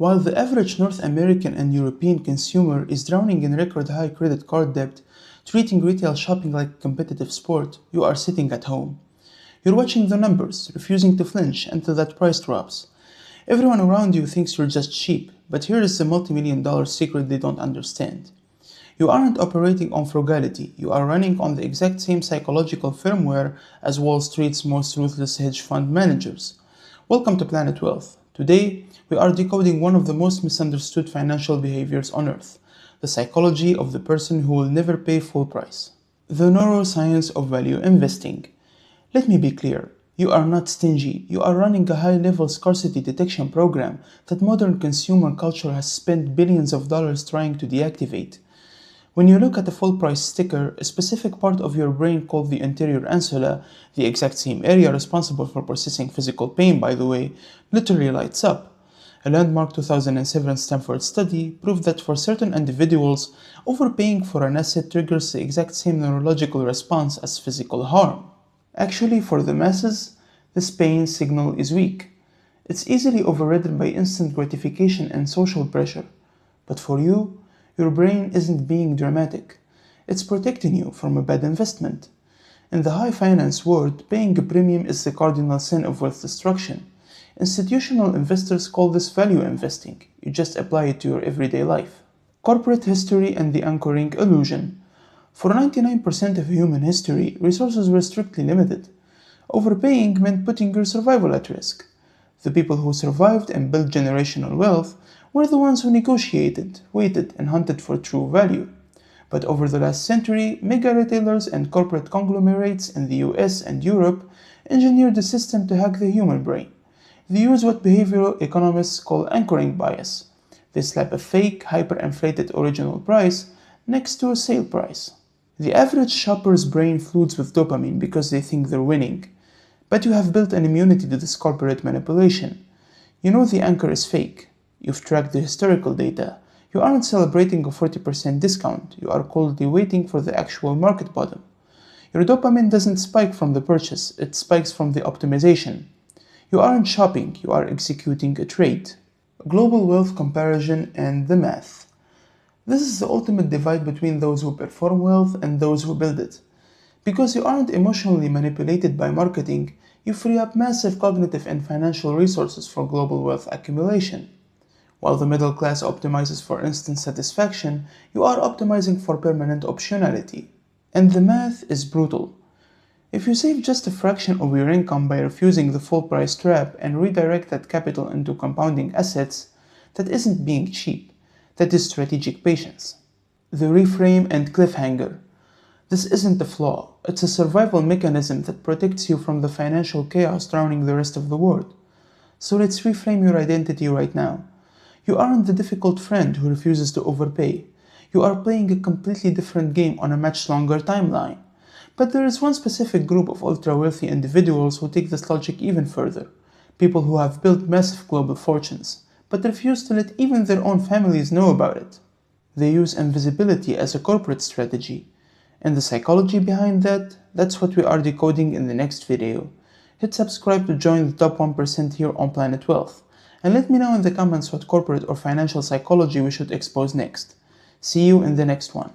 While the average North American and European consumer is drowning in record high credit card debt, treating retail shopping like a competitive sport, you are sitting at home. You're watching the numbers, refusing to flinch until that price drops. Everyone around you thinks you're just cheap, but here is the multi-million-dollar secret they don't understand. You aren't operating on frugality, you are running on the exact same psychological firmware as Wall Street's most ruthless hedge fund managers. Welcome to Planet Wealth. Today, we are decoding one of the most misunderstood financial behaviors on earth, the psychology of the person who will never pay full price. The neuroscience of value investing. Let me be clear, you are not stingy, you are running a high-level scarcity detection program that modern consumer culture has spent billions of dollars trying to deactivate. When you look at a full price sticker, a specific part of your brain called the anterior insula, the exact same area responsible for processing physical pain by the way, literally lights up. A landmark 2007 Stanford study proved that for certain individuals, overpaying for an asset triggers the exact same neurological response as physical harm. Actually, for the masses, this pain signal is weak. It's easily overridden by instant gratification and social pressure. But for you, your brain isn't being dramatic. It's protecting you from a bad investment. In the high finance world, paying a premium is the cardinal sin of wealth destruction. Institutional investors call this value investing. You just apply it to your everyday life. Corporate history and the anchoring illusion. For 99% of human history, resources were strictly limited. Overpaying meant putting your survival at risk. The people who survived and built generational wealth were the ones who negotiated, waited, and hunted for true value. But over the last century, mega retailers and corporate conglomerates in the US and Europe engineered a system to hack the human brain. They use what behavioral economists call anchoring bias. They slap a fake, hyperinflated original price next to a sale price. The average shopper's brain floods with dopamine because they think they're winning. But you have built an immunity to this corporate manipulation. You know the anchor is fake. You've tracked the historical data. You aren't celebrating a 40% discount. You are coldly waiting for the actual market bottom. Your dopamine doesn't spike from the purchase, it spikes from the optimization. You aren't shopping, you are executing a trade. Global wealth comparison and the math. This is the ultimate divide between those who perform wealth and those who build it. Because you aren't emotionally manipulated by marketing, you free up massive cognitive and financial resources for global wealth accumulation. While the middle class optimizes for instant satisfaction, you are optimizing for permanent optionality. And the math is brutal. If you save just a fraction of your income by refusing the full price trap and redirect that capital into compounding assets, that isn't being cheap. That is strategic patience. The reframe and cliffhanger. This isn't a flaw, it's a survival mechanism that protects you from the financial chaos drowning the rest of the world. So let's reframe your identity right now. You aren't the difficult friend who refuses to overpay. You are playing a completely different game on a much longer timeline. But there is one specific group of ultra-wealthy individuals who take this logic even further. People who have built massive global fortunes, but refuse to let even their own families know about it. They use invisibility as a corporate strategy. And the psychology behind that, that's what we are decoding in the next video. Hit subscribe to join the top 1% here on Planet Wealth. And let me know in the comments what corporate or financial psychology we should expose next. See you in the next one.